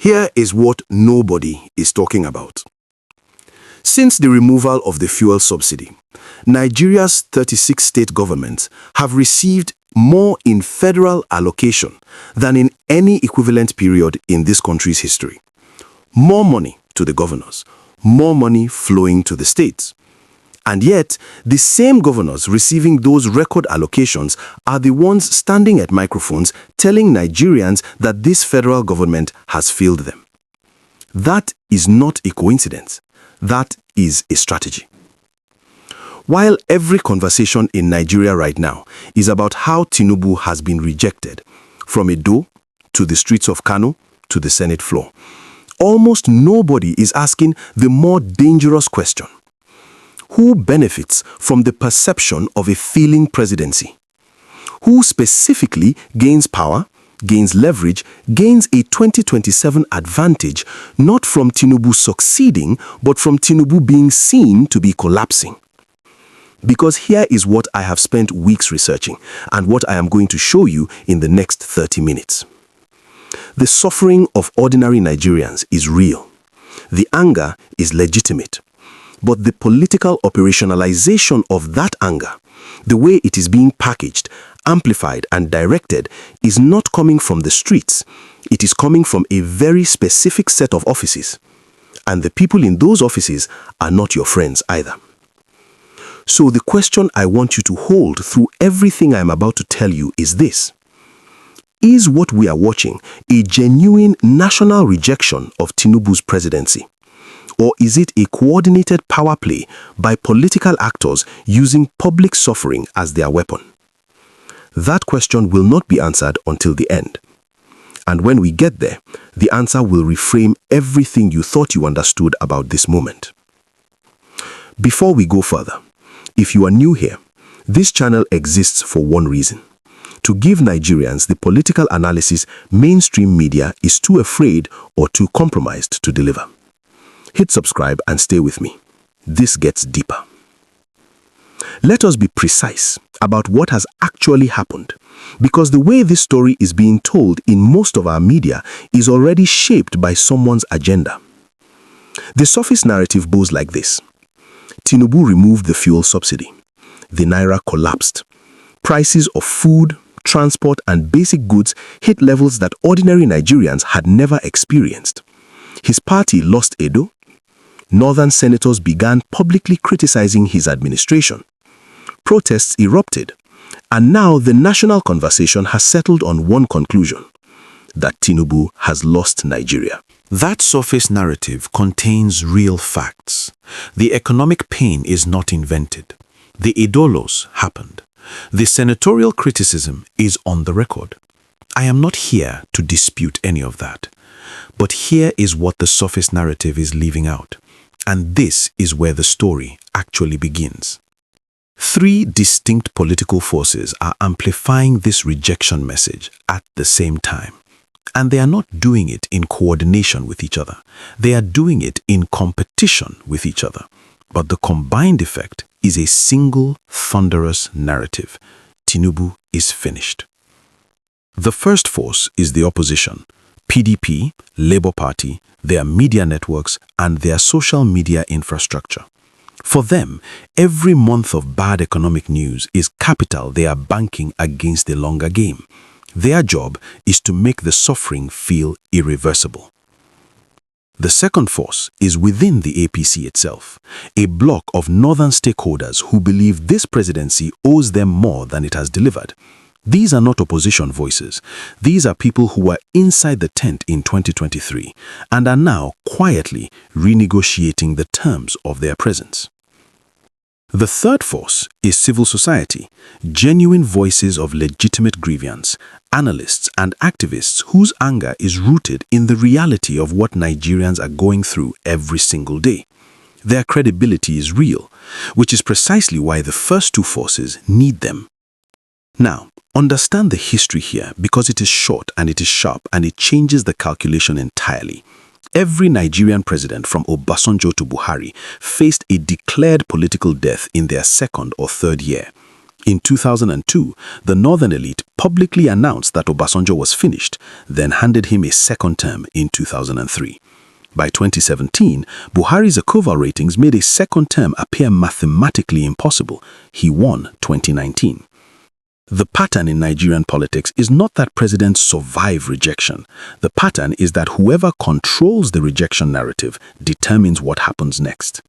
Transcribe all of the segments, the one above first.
Here is what nobody is talking about. Since the removal of the fuel subsidy, Nigeria's 36 state governments have received more in federal allocation than in any equivalent period in this country's history. More money to the governors, more money flowing to the states. And yet, the same governors receiving those record allocations are the ones standing at microphones telling Nigerians that this federal government has failed them. That is not a coincidence. That is a strategy. While every conversation in Nigeria right now is about how Tinubu has been rejected, from Edo to the streets of Kano to the Senate floor, almost nobody is asking the more dangerous question. Who benefits from the perception of a failing presidency? Who specifically gains power, gains leverage, gains a 2027 advantage, not from Tinubu succeeding, but from Tinubu being seen to be collapsing? Because here is what I have spent weeks researching, and what I am going to show you in the next 30 minutes. The suffering of ordinary Nigerians is real. The anger is legitimate. But the political operationalization of that anger, the way it is being packaged, amplified, and directed, is not coming from the streets. It is coming from a very specific set of offices. And the people in those offices are not your friends either. So the question I want you to hold through everything I am about to tell you is this. Is what we are watching a genuine national rejection of Tinubu's presidency? Or is it a coordinated power play by political actors using public suffering as their weapon? That question will not be answered until the end. And when we get there, the answer will reframe everything you thought you understood about this moment. Before we go further, if you are new here, this channel exists for one reason: to give Nigerians the political analysis mainstream media is too afraid or too compromised to deliver. Hit subscribe and stay with me. This gets deeper. Let us be precise about what has actually happened, because the way this story is being told in most of our media is already shaped by someone's agenda. The surface narrative goes like this. Tinubu removed the fuel subsidy. The naira collapsed. Prices of food, transport, and basic goods hit levels that ordinary Nigerians had never experienced. His party lost Edo. Northern senators began publicly criticizing his administration. Protests erupted, and now the national conversation has settled on one conclusion: that Tinubu has lost Nigeria. That surface narrative contains real facts. The economic pain is not invented. The Edo loss happened. The senatorial criticism is on the record. I am not here to dispute any of that. But here is what the surface narrative is leaving out. And this is where the story actually begins. Three distinct political forces are amplifying this rejection message at the same time. And they are not doing it in coordination with each other. They are doing it in competition with each other. But the combined effect is a single thunderous narrative. Tinubu is finished. The first force is the opposition. PDP, Labour Party, their media networks, and their social media infrastructure. For them, every month of bad economic news is capital they are banking against the longer game. Their job is to make the suffering feel irreversible. The second force is within the APC itself, a bloc of northern stakeholders who believe this presidency owes them more than it has delivered. These are not opposition voices. These are people who were inside the tent in 2023 and are now quietly renegotiating the terms of their presence. The third force is civil society, genuine voices of legitimate grievance, analysts and activists whose anger is rooted in the reality of what Nigerians are going through every single day. Their credibility is real, which is precisely why the first two forces need them. Now, understand the history here because it is short and it is sharp and it changes the calculation entirely. Every Nigerian president from Obasanjo to Buhari faced a declared political death in their second or third year. In 2002, the northern elite publicly announced that Obasanjo was finished, then handed him a second term in 2003. By 2017, Buhari's approval ratings made a second term appear mathematically impossible. He won 2019. The pattern in Nigerian politics is not that presidents survive rejection. The pattern is that whoever controls the rejection narrative determines what happens next.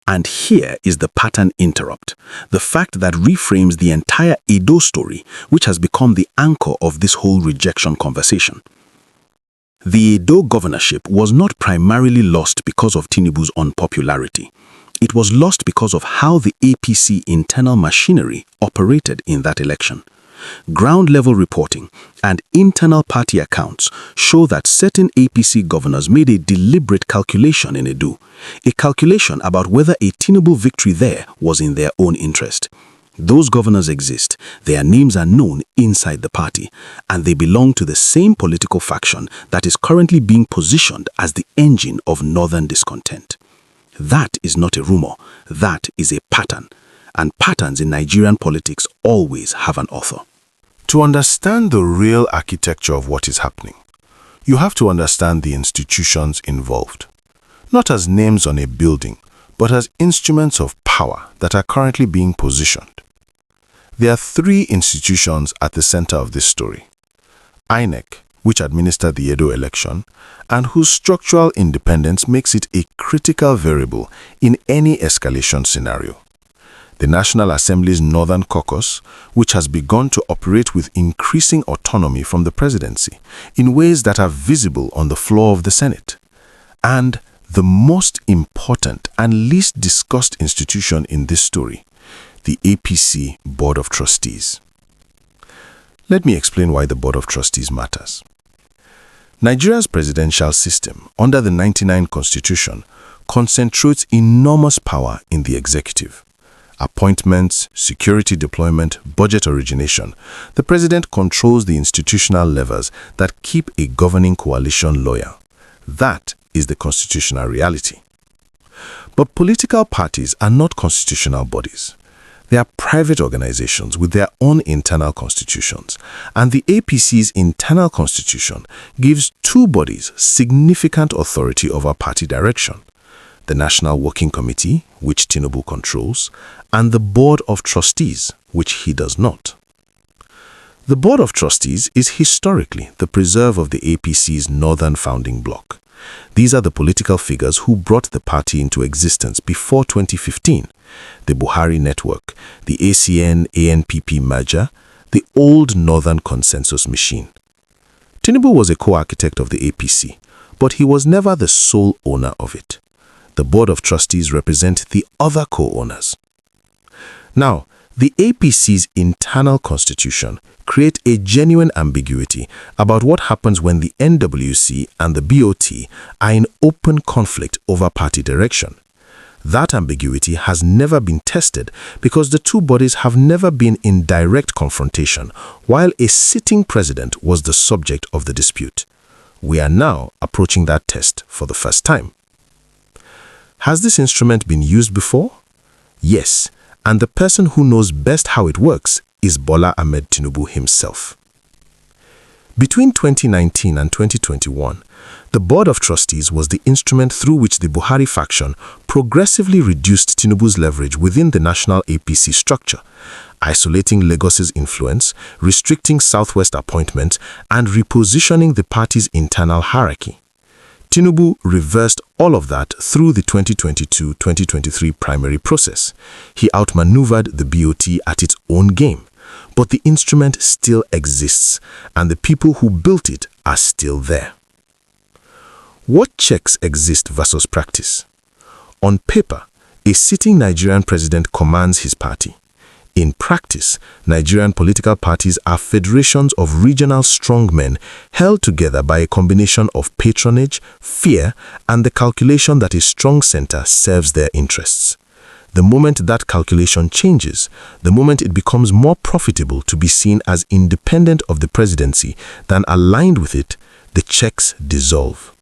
And here is the pattern interrupt, the fact that reframes the entire Edo story, which has become the anchor of this whole rejection conversation. The Edo governorship was not primarily lost because of Tinubu's unpopularity. It was lost because of how the APC internal machinery operated in that election. Ground-level reporting and internal party accounts show that certain APC governors made a deliberate calculation in Edo, a calculation about whether a Tinubu victory there was in their own interest. Those governors exist, their names are known inside the party, and they belong to the same political faction that is currently being positioned as the engine of northern discontent. That is not a rumor, that is a pattern, and patterns in Nigerian politics always have an author. To understand the real architecture of what is happening, you have to understand the institutions involved, not as names on a building, but as instruments of power that are currently being positioned. There are three institutions at the center of this story: INEC, which administered the Edo election, and whose structural independence makes it a critical variable in any escalation scenario; the National Assembly's Northern Caucus, which has begun to operate with increasing autonomy from the presidency in ways that are visible on the floor of the Senate; and the most important and least discussed institution in this story, the APC Board of Trustees. Let me explain why the Board of Trustees matters. Nigeria's presidential system, under the 1999 Constitution, concentrates enormous power in the executive. Appointments, security deployment, budget origination. The president controls the institutional levers that keep a governing coalition loyal. That is the constitutional reality. But political parties are not constitutional bodies. They are private organizations with their own internal constitutions, and the APC's internal constitution gives two bodies significant authority over party direction: the National Working Committee, which Tinubu controls, and the Board of Trustees, which he does not. The Board of Trustees is historically the preserve of the APC's northern founding bloc. These are the political figures who brought the party into existence before 2015, the Buhari network, the ACN-ANPP merger, the old northern consensus machine. Tinubu was a co-architect of the APC, but he was never the sole owner of it. The Board of Trustees represent the other co-owners. Now, the APC's internal constitution creates a genuine ambiguity about what happens when the NWC and the BOT are in open conflict over party direction. That ambiguity has never been tested because the two bodies have never been in direct confrontation, while a sitting president was the subject of the dispute. We are now approaching that test for the first time. Has this instrument been used before? Yes, and the person who knows best how it works is Bola Ahmed Tinubu himself. Between 2019 and 2021, the Board of Trustees was the instrument through which the Buhari faction progressively reduced Tinubu's leverage within the national APC structure, isolating Lagos's influence, restricting Southwest appointments, and repositioning the party's internal hierarchy. Tinubu reversed all of that through the 2022-2023 primary process. He outmaneuvered the BOT at its own game. But the instrument still exists, and the people who built it are still there. What checks exist versus practice? On paper, a sitting Nigerian president commands his party. In practice, Nigerian political parties are federations of regional strongmen held together by a combination of patronage, fear, and the calculation that a strong center serves their interests. The moment that calculation changes, the moment it becomes more profitable to be seen as independent of the presidency than aligned with it, the checks dissolve.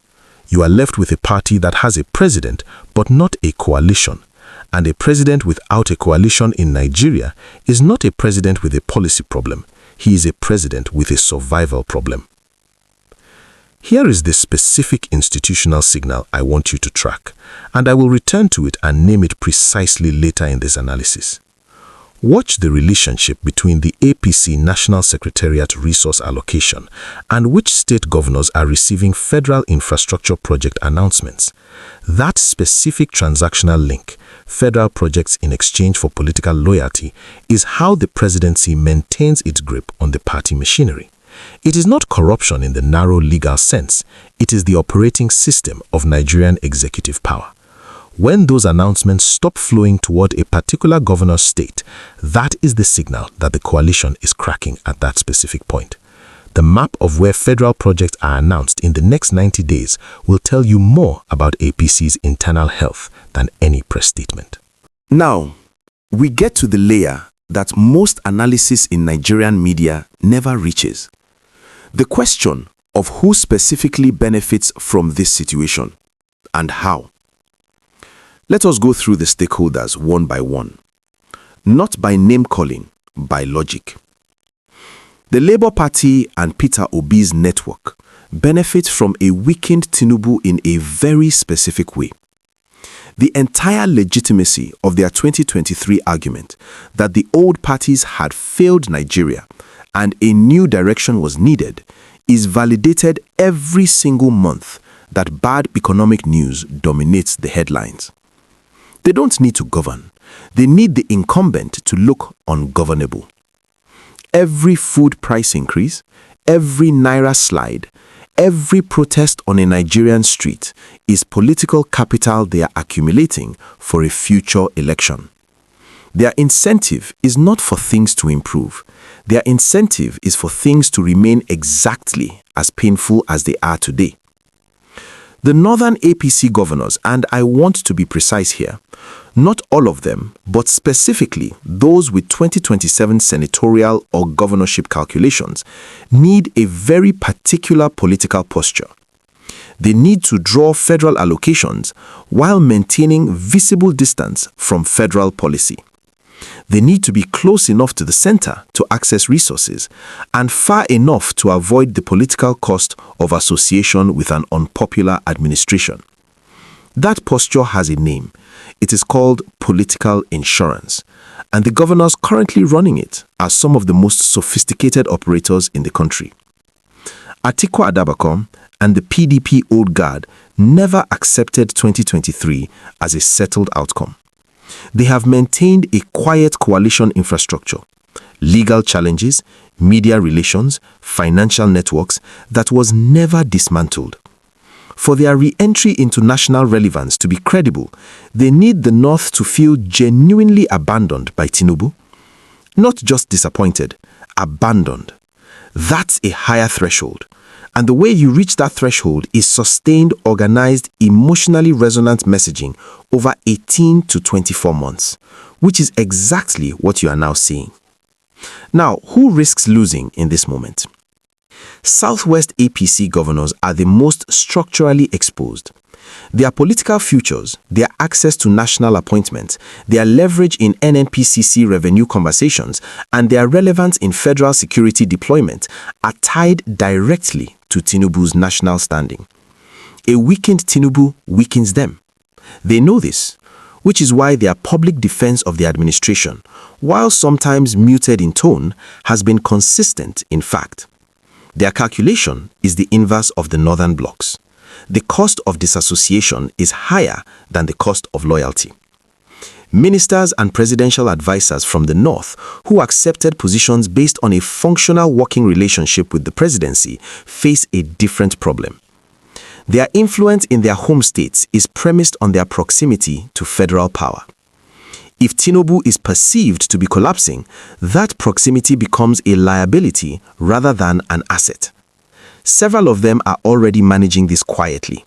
You are left with a party that has a president but not a coalition, And a president without a coalition in Nigeria is not a president with a policy problem. He is a president with a survival problem. Here is the specific institutional signal I want you to track, and I will return to it and name it precisely later in this analysis. Watch the relationship between the APC National Secretariat resource allocation and which state governors are receiving federal infrastructure project announcements. That specific transactional link, federal projects in exchange for political loyalty, is how the presidency maintains its grip on the party machinery. It is not corruption in the narrow legal sense. It is the operating system of Nigerian executive power. When those announcements stop flowing toward a particular governor's state, that is the signal that the coalition is cracking at that specific point. The map of where federal projects are announced in the next 90 days will tell you more about APC's internal health than any press statement. Now, we get to the layer that most analysis in Nigerian media never reaches. The question of who specifically benefits from this situation and how. Let us go through the stakeholders one by one, not by name-calling, by logic. The Labour Party and Peter Obi's network benefit from a weakened Tinubu in a very specific way. The entire legitimacy of their 2023 argument that the old parties had failed Nigeria and a new direction was needed is validated every single month that bad economic news dominates the headlines. They don't need to govern. They need the incumbent to look ungovernable. Every food price increase, every naira slide, every protest on a Nigerian street is political capital they are accumulating for a future election. Their incentive is not for things to improve. Their incentive is for things to remain exactly as painful as they are today. The northern APC governors, and I want to be precise here, not all of them, but specifically those with 2027 senatorial or governorship calculations, need a very particular political posture. They need to draw federal allocations while maintaining visible distance from federal policy. They need to be close enough to the center to access resources and far enough to avoid the political cost of association with an unpopular administration. That posture has a name. It is called political insurance, and the governors currently running it are some of the most sophisticated operators in the country. Atiku Abubakar and the PDP Old Guard never accepted 2023 as a settled outcome. They have maintained a quiet coalition infrastructure, legal challenges, media relations, financial networks that was never dismantled. For their re-entry into national relevance to be credible, they need the North to feel genuinely abandoned by Tinubu. Not just disappointed, abandoned. That's a higher threshold. And the way you reach that threshold is sustained, organized, emotionally resonant messaging over 18 to 24 months, which is exactly what you are now seeing. Now, who risks losing in this moment? Southwest APC governors are the most structurally exposed. Their political futures, their access to national appointments, their leverage in NNPCC revenue conversations, and their relevance in federal security deployment are tied directly to Tinubu's national standing. A weakened Tinubu weakens them. They know this, which is why their public defense of the administration, while sometimes muted in tone, has been consistent in fact. Their calculation is the inverse of the northern blocs. The cost of disassociation is higher than the cost of loyalty. Ministers and presidential advisors from the north who accepted positions based on a functional working relationship with the presidency face a different problem. Their influence in their home states is premised on their proximity to federal power. If Tinubu is perceived to be collapsing, that proximity becomes a liability rather than an asset. Several of them are already managing this quietly,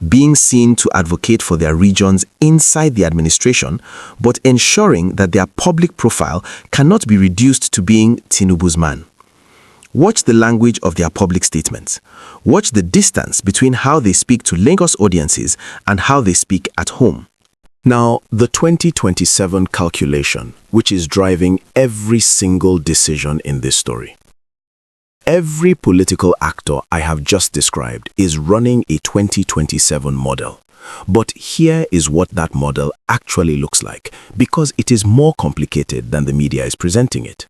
being seen to advocate for their regions inside the administration, but ensuring that their public profile cannot be reduced to being Tinubu's man. Watch the language of their public statements. Watch the distance between how they speak to Lagos audiences and how they speak at home. Now, the 2027 calculation, which is driving every single decision in this story. Every political actor I have just described is running a 2027 model. But here is what that model actually looks like, because it is more complicated than the media is presenting it.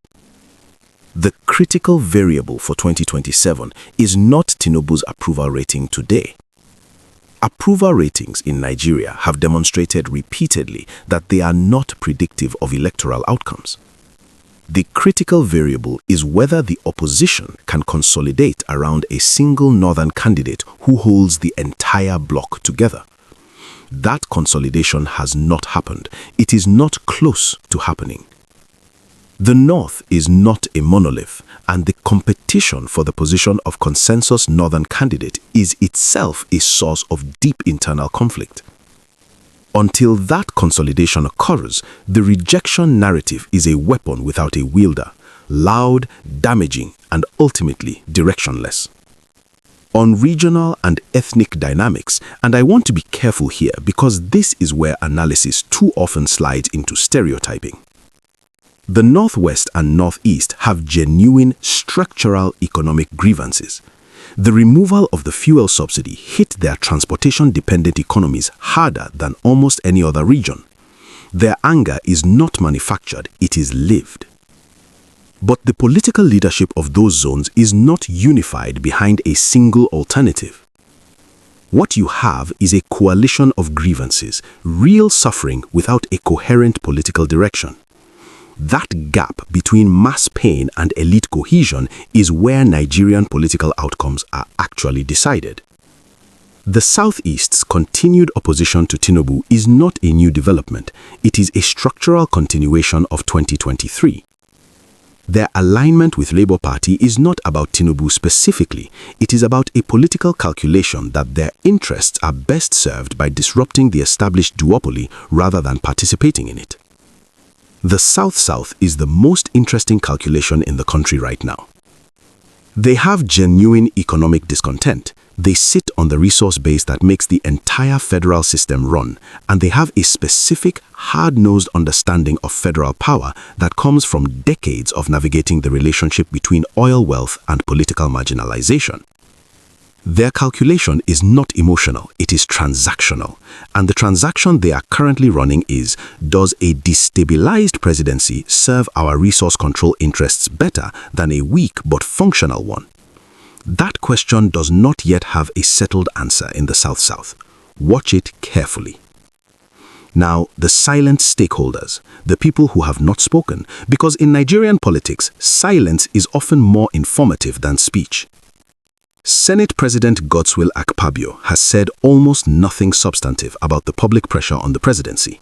The critical variable for 2027 is not Tinubu's approval rating today. Approval ratings in Nigeria have demonstrated repeatedly that they are not predictive of electoral outcomes. The critical variable is whether the opposition can consolidate around a single northern candidate who holds the entire bloc together. That consolidation has not happened. It is not close to happening. The North is not a monolith, and the competition for the position of consensus northern candidate is itself a source of deep internal conflict. Until that consolidation occurs, the rejection narrative is a weapon without a wielder, loud, damaging, and ultimately directionless. On regional and ethnic dynamics, and I want to be careful here because this is where analysis too often slides into stereotyping. The Northwest and Northeast have genuine structural economic grievances. The removal of the fuel subsidy hit their transportation-dependent economies harder than almost any other region. Their anger is not manufactured, it is lived. But the political leadership of those zones is not unified behind a single alternative. What you have is a coalition of grievances, real suffering without a coherent political direction. That gap between mass pain and elite cohesion is where Nigerian political outcomes are actually decided. The Southeast's continued opposition to Tinubu is not a new development. It is a structural continuation of 2023. Their alignment with Labour Party is not about Tinubu specifically. It is about a political calculation that their interests are best served by disrupting the established duopoly rather than participating in it. The South-South is the most interesting calculation in the country right now. They have genuine economic discontent. They sit on the resource base that makes the entire federal system run, and they have a specific, hard-nosed understanding of federal power that comes from decades of navigating the relationship between oil wealth and political marginalization. Their calculation is not emotional, it is transactional. And the transaction they are currently running is, does a destabilized presidency serve our resource control interests better than a weak but functional one? That question does not yet have a settled answer in the South-South. Watch it carefully. Now, the silent stakeholders, the people who have not spoken, because in Nigerian politics, silence is often more informative than speech. Senate President Godswill Akpabio has said almost nothing substantive about the public pressure on the presidency.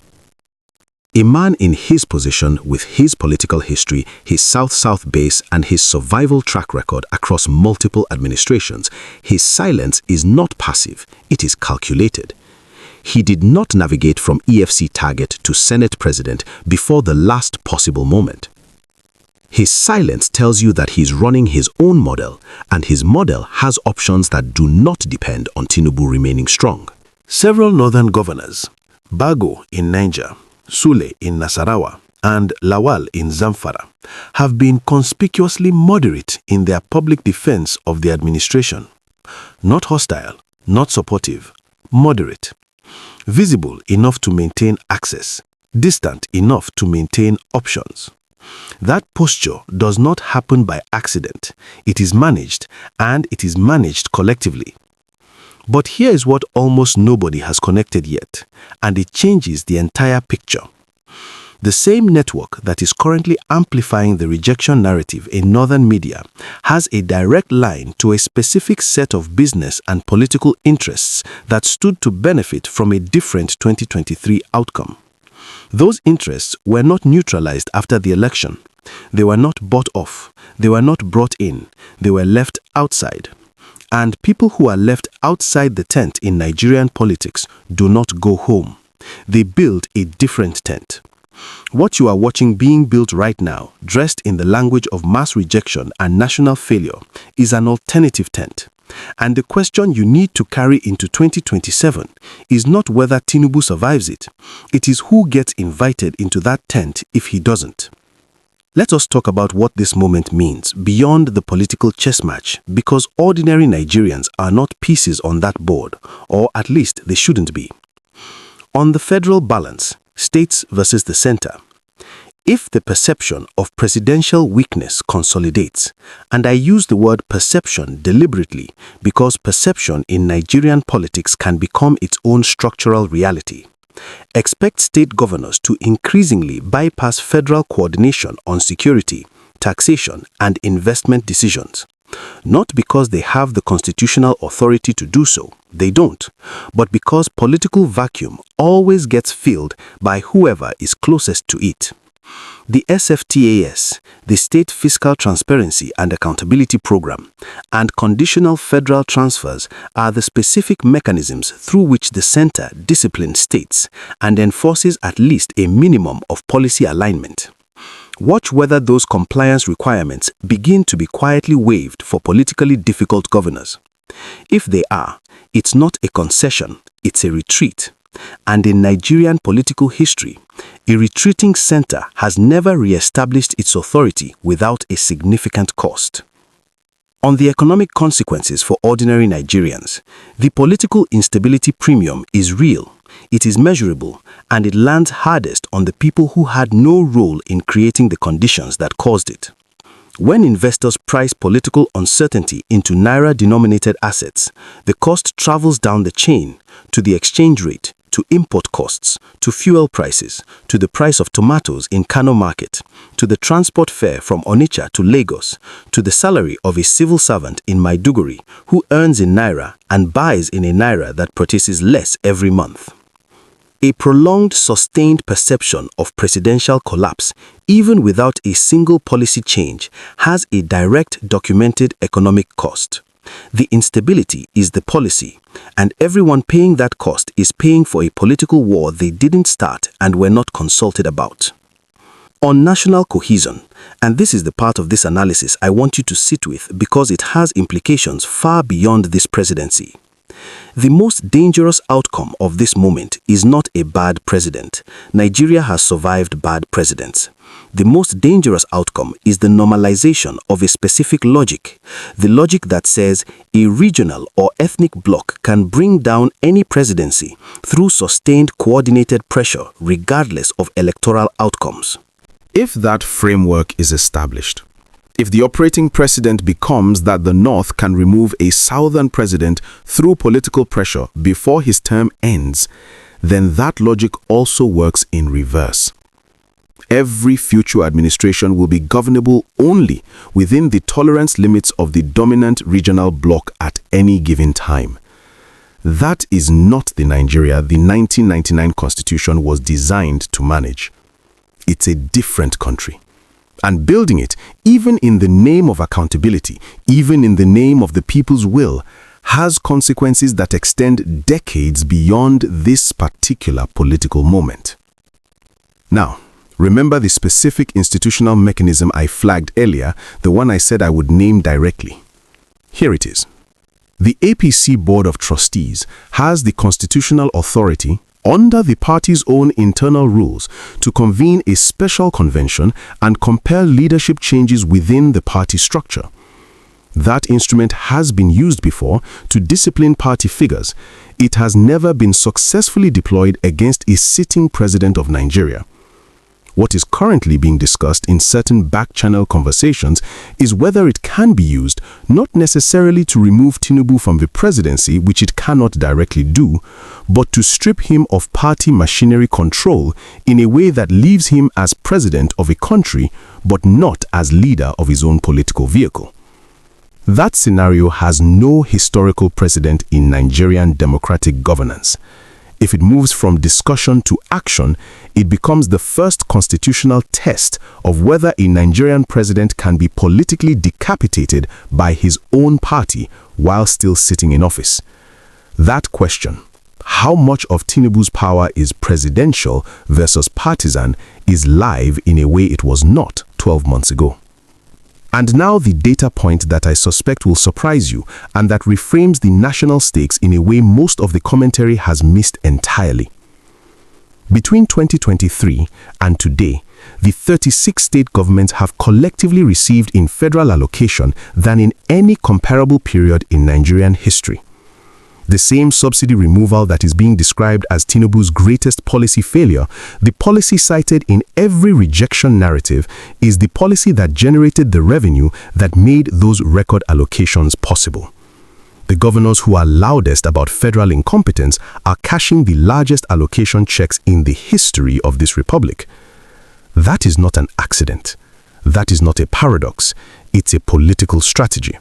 A man in his position with his political history, his South-South base, and his survival track record across multiple administrations, his silence is not passive, it is calculated. He did not navigate from EFC target to Senate President before the last possible moment. His silence tells you that he's running his own model, and his model has options that do not depend on Tinubu remaining strong. Several northern governors, Bago in Niger, Sule in Nasarawa, and Lawal in Zamfara, have been conspicuously moderate in their public defense of the administration. Not hostile, not supportive, moderate. Visible enough to maintain access, distant enough to maintain options. That posture does not happen by accident. It is managed, and it is managed collectively. But here is what almost nobody has connected yet, and it changes the entire picture. The same network that is currently amplifying the rejection narrative in northern media has a direct line to a specific set of business and political interests that stood to benefit from a different 2023 outcome. Those interests were not neutralized after the election. They were not bought off. They were not brought in. They were left outside. And people who are left outside the tent in Nigerian politics do not go home. They build a different tent. What you are watching being built right now, dressed in the language of mass rejection and national failure, is an alternative tent. And the question you need to carry into 2027 is not whether Tinubu survives it. It is who gets invited into that tent if he doesn't. Let us talk about what this moment means beyond the political chess match, because ordinary Nigerians are not pieces on that board, or at least they shouldn't be. On the federal balance, states versus the center, if the perception of presidential weakness consolidates, and I use the word perception deliberately because perception in Nigerian politics can become its own structural reality, expect state governors to increasingly bypass federal coordination on security, taxation, and investment decisions. Not because they have the constitutional authority to do so, they don't, but because political vacuum always gets filled by whoever is closest to it. The SFTAS, the State Fiscal Transparency and Accountability Program, and conditional federal transfers are the specific mechanisms through which the center disciplines states and enforces at least a minimum of policy alignment. Watch whether those compliance requirements begin to be quietly waived for politically difficult governors. If they are, it's not a concession, it's a retreat. And in Nigerian political history, a retreating center has never re-established its authority without a significant cost. On the economic consequences for ordinary Nigerians, the political instability premium is real, it is measurable, and it lands hardest on the people who had no role in creating the conditions that caused it. When investors price political uncertainty into naira-denominated assets, the cost travels down the chain to the exchange rate, to import costs, to fuel prices, to the price of tomatoes in Kano market, to the transport fare from Onitsha to Lagos, to the salary of a civil servant in Maiduguri who earns in naira and buys in a naira that purchases less every month. A prolonged, sustained perception of presidential collapse, even without a single policy change, has a direct documented economic cost. The instability is the policy, and everyone paying that cost is paying for a political war they didn't start and were not consulted about. On national cohesion, and this is the part of this analysis I want you to sit with because it has implications far beyond this presidency. The most dangerous outcome of this moment is not a bad president. Nigeria has survived bad presidents. The most dangerous outcome is the normalization of a specific logic, the logic that says a regional or ethnic bloc can bring down any presidency through sustained coordinated pressure regardless of electoral outcomes. If that framework is established, if the operating precedent becomes that the North can remove a Southern president through political pressure before his term ends, then that logic also works in reverse. Every future administration will be governable only within the tolerance limits of the dominant regional bloc at any given time. That is not the Nigeria the 1999 Constitution was designed to manage. It's a different country. And building it, even in the name of accountability, even in the name of the people's will, has consequences that extend decades beyond this particular political moment. Now, remember the specific institutional mechanism I flagged earlier, the one I said I would name directly. Here it is. The APC Board of Trustees has the constitutional authority, under the party's own internal rules, to convene a special convention and compel leadership changes within the party structure. That instrument has been used before to discipline party figures. It has never been successfully deployed against a sitting president of Nigeria. What is currently being discussed in certain back-channel conversations is whether it can be used not necessarily to remove Tinubu from the presidency, which it cannot directly do, but to strip him of party machinery control in a way that leaves him as president of a country, but not as leader of his own political vehicle. That scenario has no historical precedent in Nigerian democratic governance. If it moves from discussion to action, it becomes the first constitutional test of whether a Nigerian president can be politically decapitated by his own party while still sitting in office. That question, how much of Tinubu's power is presidential versus partisan, is live in a way it was not 12 months ago. And now the data point that I suspect will surprise you and that reframes the national stakes in a way most of the commentary has missed entirely. Between 2023 and today, the 36 state governments have collectively received in federal allocation than in any comparable period in Nigerian history. The same subsidy removal that is being described as Tinubu's greatest policy failure, the policy cited in every rejection narrative, is the policy that generated the revenue that made those record allocations possible. The governors who are loudest about federal incompetence are cashing the largest allocation checks in the history of this republic. That is not an accident. That is not a paradox. It's a political strategy.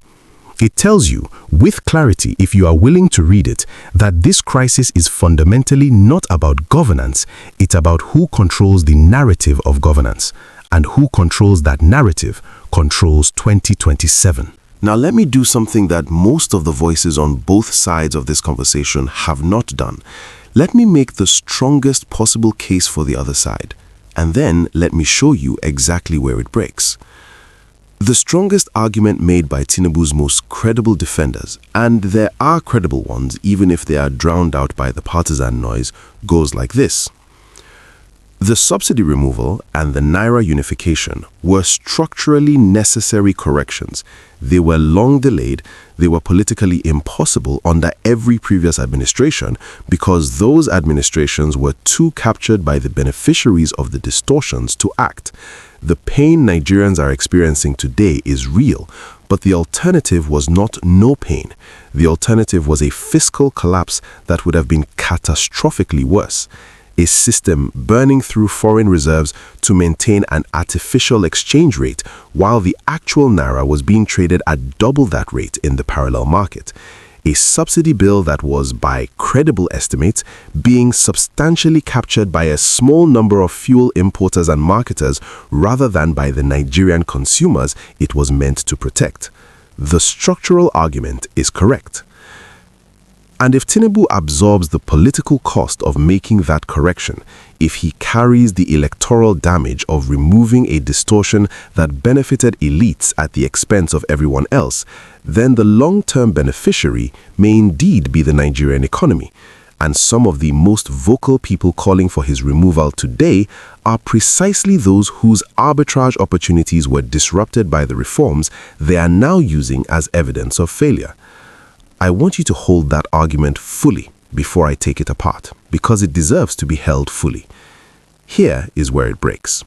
It tells you, with clarity if you are willing to read it, that this crisis is fundamentally not about governance, it's about who controls the narrative of governance. And who controls that narrative controls 2027. Now let me do something that most of the voices on both sides of this conversation have not done. Let me make the strongest possible case for the other side, and then let me show you exactly where it breaks. The strongest argument made by Tinubu's most credible defenders, and there are credible ones even if they are drowned out by the partisan noise, goes like this. The subsidy removal and the Naira unification were structurally necessary corrections. They were long delayed, they were politically impossible under every previous administration because those administrations were too captured by the beneficiaries of the distortions to act. The pain Nigerians are experiencing today is real, but the alternative was not no pain. The alternative was a fiscal collapse that would have been catastrophically worse. A system burning through foreign reserves to maintain an artificial exchange rate while the actual Naira was being traded at double that rate in the parallel market. A subsidy bill that was, by credible estimates, being substantially captured by a small number of fuel importers and marketers rather than by the Nigerian consumers it was meant to protect. The structural argument is correct. And if Tinubu absorbs the political cost of making that correction, if he carries the electoral damage of removing a distortion that benefited elites at the expense of everyone else, then the long-term beneficiary may indeed be the Nigerian economy. And some of the most vocal people calling for his removal today are precisely those whose arbitrage opportunities were disrupted by the reforms they are now using as evidence of failure. I want you to hold that argument fully before I take it apart, because it deserves to be held fully. Here is where it breaks.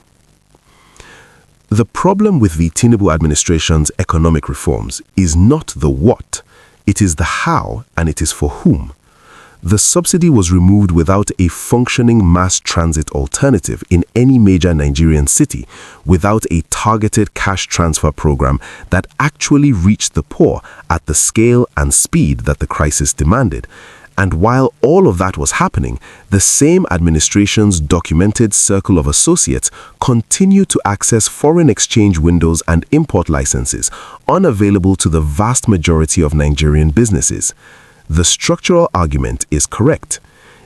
The problem with the Tinubu administration's economic reforms is not the what, it is the how, and it is for whom. The subsidy was removed without a functioning mass transit alternative in any major Nigerian city, without a targeted cash transfer program that actually reached the poor at the scale and speed that the crisis demanded. And while all of that was happening, the same administration's documented circle of associates continued to access foreign exchange windows and import licenses, unavailable to the vast majority of Nigerian businesses. The structural argument is correct.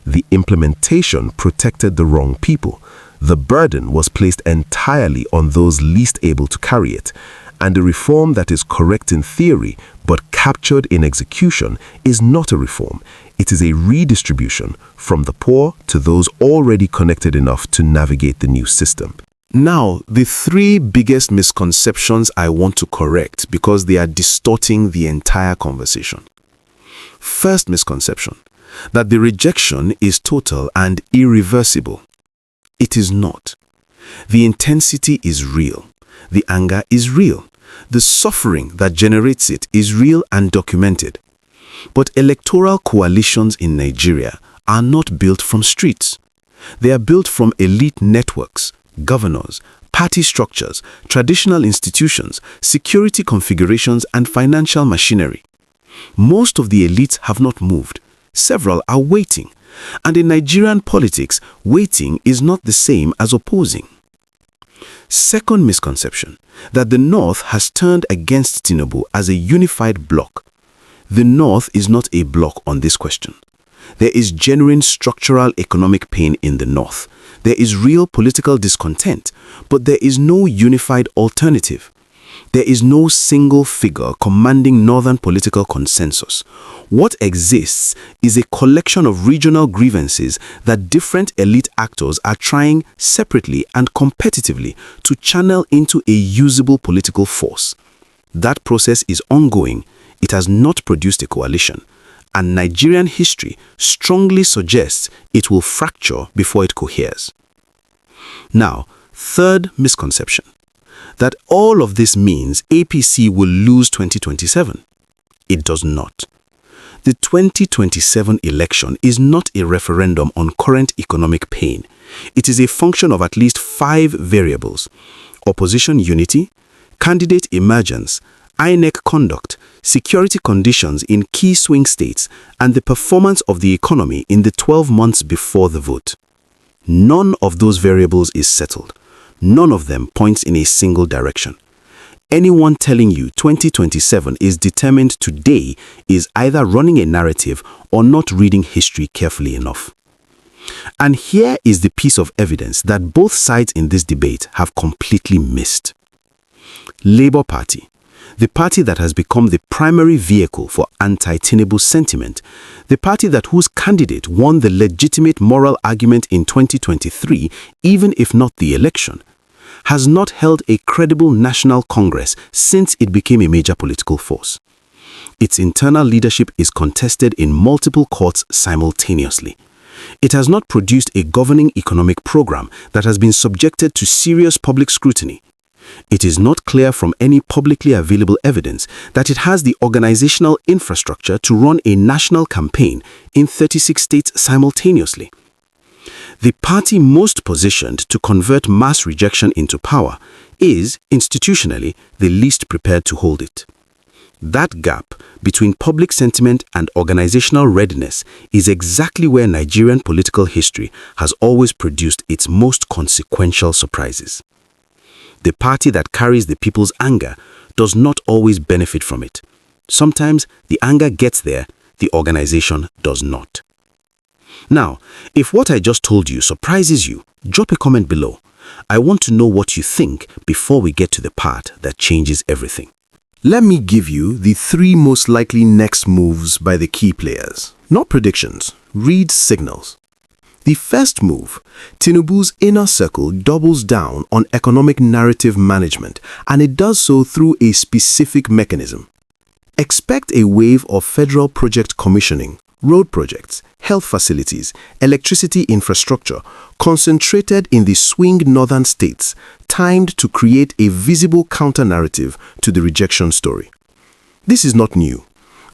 The implementation protected the wrong people. The burden was placed entirely on those least able to carry it. And a reform that is correct in theory but captured in execution is not a reform. It is a redistribution from the poor to those already connected enough to navigate the new system. Now, the three biggest misconceptions I want to correct because they are distorting the entire conversation. First misconception, that the rejection is total and irreversible. It is not. The intensity is real. The anger is real. The suffering that generates it is real and documented. But electoral coalitions in Nigeria are not built from streets. They are built from elite networks, governors, party structures, traditional institutions, security configurations, and financial machinery. Most of the elites have not moved. Several are waiting. And in Nigerian politics, waiting is not the same as opposing. Second misconception, that the North has turned against Tinubu as a unified bloc. The North is not a bloc on this question. There is genuine structural economic pain in the North. There is real political discontent, but there is no unified alternative. There is no single figure commanding northern political consensus. What exists is a collection of regional grievances that different elite actors are trying separately and competitively to channel into a usable political force. That process is ongoing. It has not produced a coalition, and Nigerian history strongly suggests it will fracture before it coheres. Now, third misconception, that all of this means APC will lose 2027. It does not. The 2027 election is not a referendum on current economic pain. It is a function of at least 5 variables: opposition unity, candidate emergence, INEC conduct, security conditions in key swing states, and the performance of the economy in the 12 months before the vote. None of those variables is settled. None of them points in a single direction. Anyone telling you 2027 is determined today is either running a narrative or not reading history carefully enough. And here is the piece of evidence that both sides in this debate have completely missed. Labour Party, the party that has become the primary vehicle for anti-Tinubu sentiment, the party whose candidate won the legitimate moral argument in 2023, even if not the election, has not held a credible national congress since it became a major political force. Its internal leadership is contested in multiple courts simultaneously. It has not produced a governing economic program that has been subjected to serious public scrutiny. It is not clear from any publicly available evidence that it has the organizational infrastructure to run a national campaign in 36 states simultaneously. The party most positioned to convert mass rejection into power is, institutionally, the least prepared to hold it. That gap between public sentiment and organizational readiness is exactly where Nigerian political history has always produced its most consequential surprises. The party that carries the people's anger does not always benefit from it. Sometimes the anger gets there, the organization does not. Now, if what I just told you surprises you, drop a comment below. I want to know what you think before we get to the part that changes everything. Let me give you the 3 most likely next moves by the key players. Not predictions, read signals. The first move, Tinubu's inner circle doubles down on economic narrative management, and it does so through a specific mechanism. Expect a wave of federal project commissioning, road projects, health facilities, electricity infrastructure, concentrated in the swing northern states, timed to create a visible counter-narrative to the rejection story. This is not new.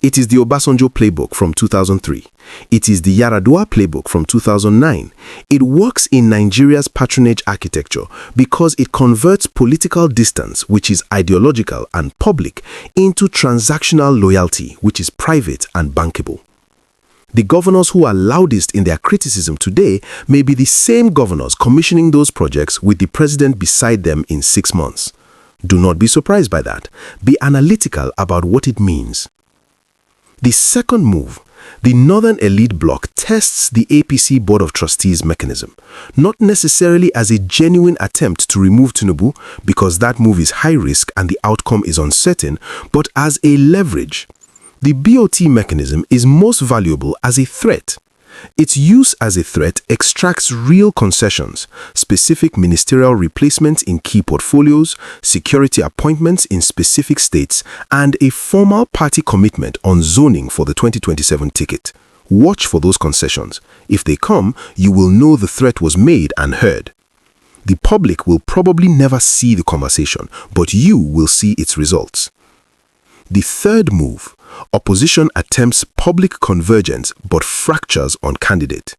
It is the Obasanjo playbook from 2003. It is the Yaradua playbook from 2009. It works in Nigeria's patronage architecture because it converts political distance, which is ideological and public, into transactional loyalty, which is private and bankable. The governors who are loudest in their criticism today may be the same governors commissioning those projects with the president beside them in 6 months. Do not be surprised by that. Be analytical about what it means. The second move, the Northern Elite Bloc tests the APC Board of Trustees mechanism, not necessarily as a genuine attempt to remove Tinubu, because that move is high risk and the outcome is uncertain, but as a leverage. The BOT mechanism is most valuable as a threat. Its use as a threat extracts real concessions, specific ministerial replacements in key portfolios, security appointments in specific states, and a formal party commitment on zoning for the 2027 ticket. Watch for those concessions. If they come, you will know the threat was made and heard. The public will probably never see the conversation, but you will see its results. The third move, opposition attempts public convergence but fractures on candidate.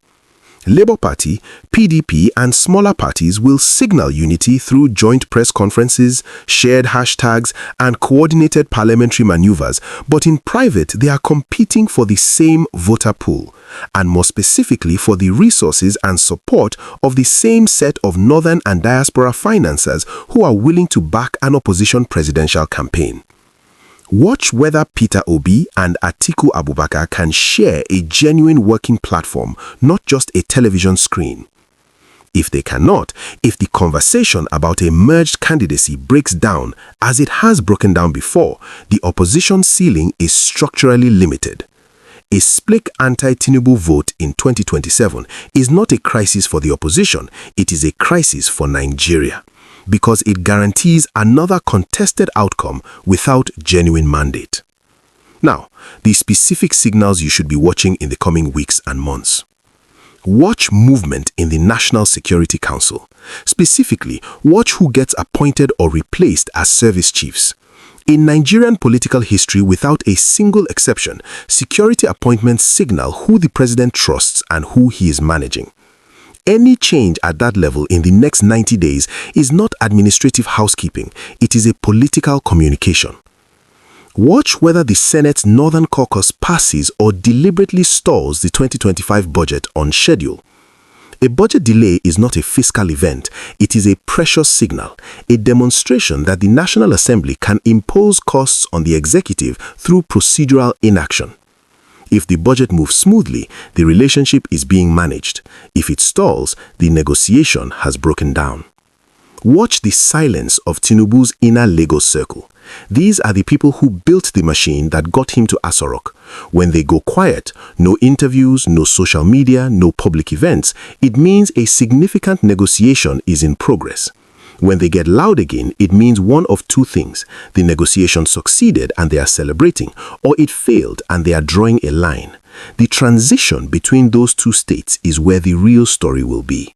Labour Party, PDP and smaller parties will signal unity through joint press conferences, shared hashtags and coordinated parliamentary maneuvers, but in private they are competing for the same voter pool, and more specifically for the resources and support of the same set of northern and diaspora financiers who are willing to back an opposition presidential campaign. Watch whether Peter Obi and Atiku Abubakar can share a genuine working platform, not just a television screen. If they cannot, if the conversation about a merged candidacy breaks down, as it has broken down before, the opposition ceiling is structurally limited. A split anti-Tinubu vote in 2027 is not a crisis for the opposition, it is a crisis for Nigeria, because it guarantees another contested outcome without genuine mandate. Now, the specific signals you should be watching in the coming weeks and months. Watch movement in the National Security Council. Specifically, watch who gets appointed or replaced as service chiefs. In Nigerian political history, without a single exception, security appointments signal who the president trusts and who he is managing. Any change at that level in the next 90 days is not administrative housekeeping, it is a political communication. Watch whether the Senate's Northern Caucus passes or deliberately stalls the 2025 budget on schedule. A budget delay is not a fiscal event, it is a pressure signal, a demonstration that the National Assembly can impose costs on the executive through procedural inaction. If the budget moves smoothly, the relationship is being managed. If it stalls, the negotiation has broken down. Watch the silence of Tinubu's inner Lagos circle. These are the people who built the machine that got him to Asorok. When they go quiet, no interviews, no social media, no public events, it means a significant negotiation is in progress. When they get loud again, it means one of two things. The negotiation succeeded and they are celebrating, or it failed and they are drawing a line. The transition between those two states is where the real story will be.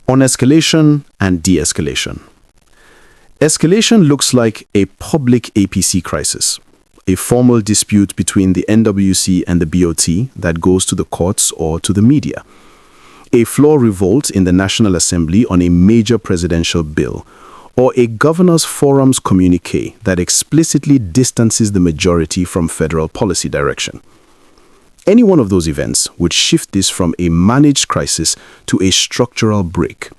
On escalation and de-escalation. Escalation looks like a public APC crisis, a formal dispute between the NWC and the BOT that goes to the courts or to the media. A floor revolt in the National Assembly on a major presidential bill, or a governor's forum's communique that explicitly distances the majority from federal policy direction. Any one of those events would shift this from a managed crisis to a structural break.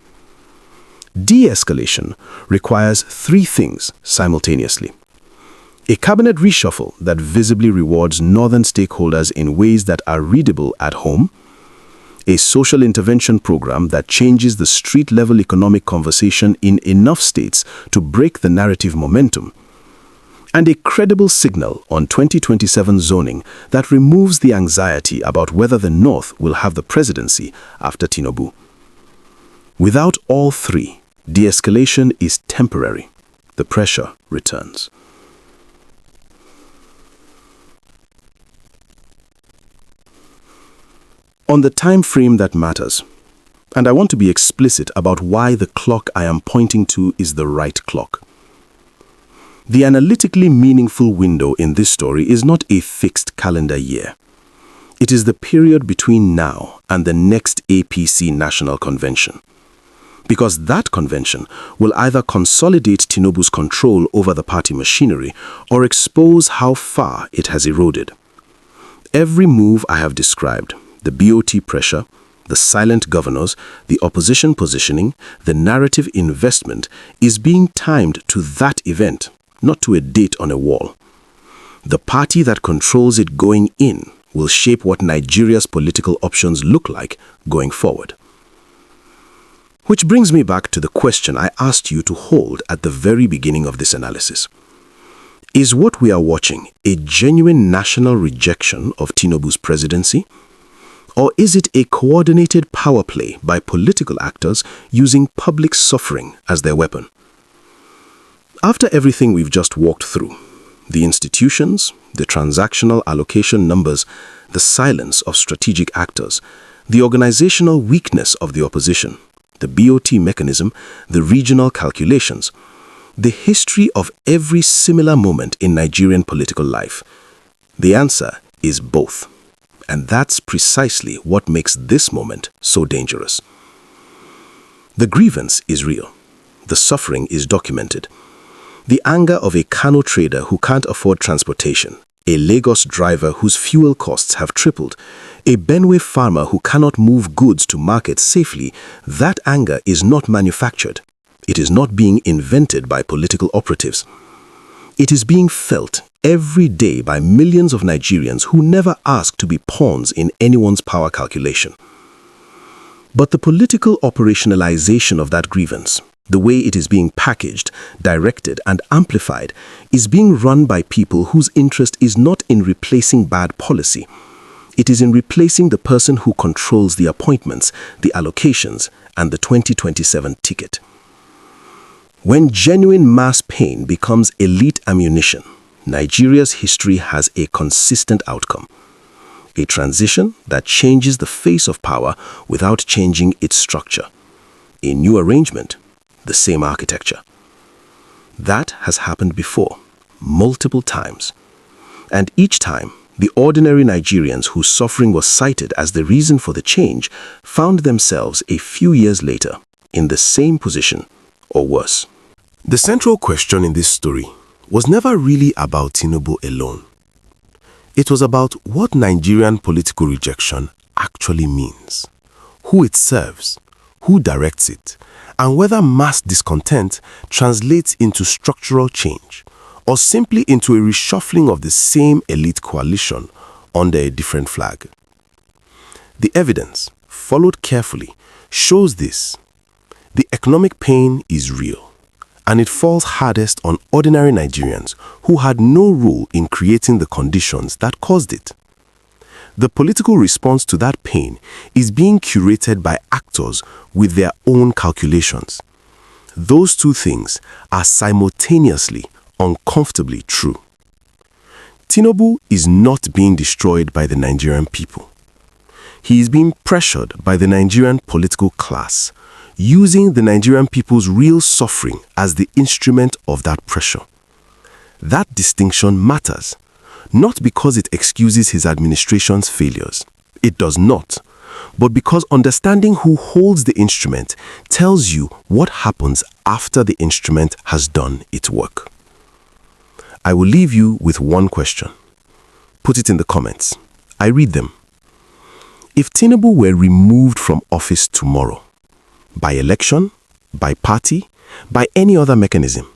De-escalation requires three things simultaneously. A cabinet reshuffle that visibly rewards northern stakeholders in ways that are readable at home, a social intervention program that changes the street-level economic conversation in enough states to break the narrative momentum, and a credible signal on 2027 zoning that removes the anxiety about whether the North will have the presidency after Tinubu. Without all three, de-escalation is temporary. The pressure returns. On the time frame that matters, and I want to be explicit about why the clock I am pointing to is the right clock. The analytically meaningful window in this story is not a fixed calendar year. It is the period between now and the next APC National Convention. Because that convention will either consolidate Tinubu's control over the party machinery or expose how far it has eroded. Every move I have described, the BOT pressure, the silent governors, the opposition positioning, the narrative investment, is being timed to that event, not to a date on a wall. The party that controls it going in will shape what Nigeria's political options look like going forward. Which brings me back to the question I asked you to hold at the very beginning of this analysis. Is what we are watching a genuine national rejection of Tinubu's presidency? Or is it a coordinated power play by political actors using public suffering as their weapon? After everything we've just walked through, the institutions, the transactional allocation numbers, the silence of strategic actors, the organizational weakness of the opposition, the BOT mechanism, the regional calculations, the history of every similar moment in Nigerian political life, the answer is both. And that's precisely what makes this moment so dangerous. The grievance is real. The suffering is documented. The anger of a Kano trader who can't afford transportation, a Lagos driver whose fuel costs have tripled, a Benue farmer who cannot move goods to market safely, that anger is not manufactured. It is not being invented by political operatives. It is being felt every day by millions of Nigerians who never ask to be pawns in anyone's power calculation. But the political operationalization of that grievance, the way it is being packaged, directed, and amplified, is being run by people whose interest is not in replacing bad policy. It is in replacing the person who controls the appointments, the allocations, and the 2027 ticket. When genuine mass pain becomes elite ammunition, Nigeria's history has a consistent outcome. A transition that changes the face of power without changing its structure. A new arrangement, the same architecture. That has happened before, multiple times. And each time, the ordinary Nigerians whose suffering was cited as the reason for the change found themselves a few years later in the same position, or worse. The central question in this story was never really about Tinubu alone. It was about what Nigerian political rejection actually means, who it serves, who directs it, and whether mass discontent translates into structural change or simply into a reshuffling of the same elite coalition under a different flag. The evidence, followed carefully, shows this. The economic pain is real, and it falls hardest on ordinary Nigerians who had no role in creating the conditions that caused it. The political response to that pain is being curated by actors with their own calculations. Those two things are simultaneously, uncomfortably true. Tinubu is not being destroyed by the Nigerian people. He is being pressured by the Nigerian political class, using the Nigerian people's real suffering as the instrument of that pressure. That distinction matters, not because it excuses his administration's failures. It does not. But because understanding who holds the instrument tells you what happens after the instrument has done its work. I will leave you with one question. Put it in the comments. I read them. If Tinubu were removed from office tomorrow, by election, by party, by any other mechanism,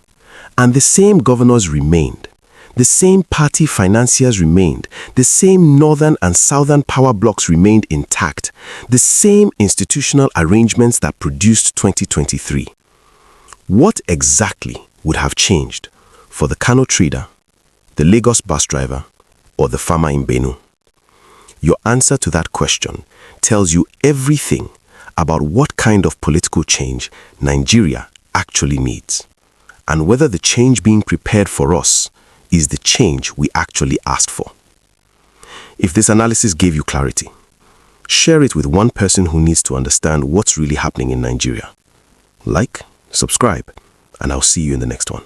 and the same governors remained, the same party financiers remained, the same northern and southern power blocks remained intact, the same institutional arrangements that produced 2023, what exactly would have changed for the Kano trader, the Lagos bus driver, or the farmer in Benue? Your answer to that question tells you everything about what kind of political change Nigeria actually needs, and whether the change being prepared for us is the change we actually asked for. If this analysis gave you clarity, share it with one person who needs to understand what's really happening in Nigeria. Like, subscribe, and I'll see you in the next one.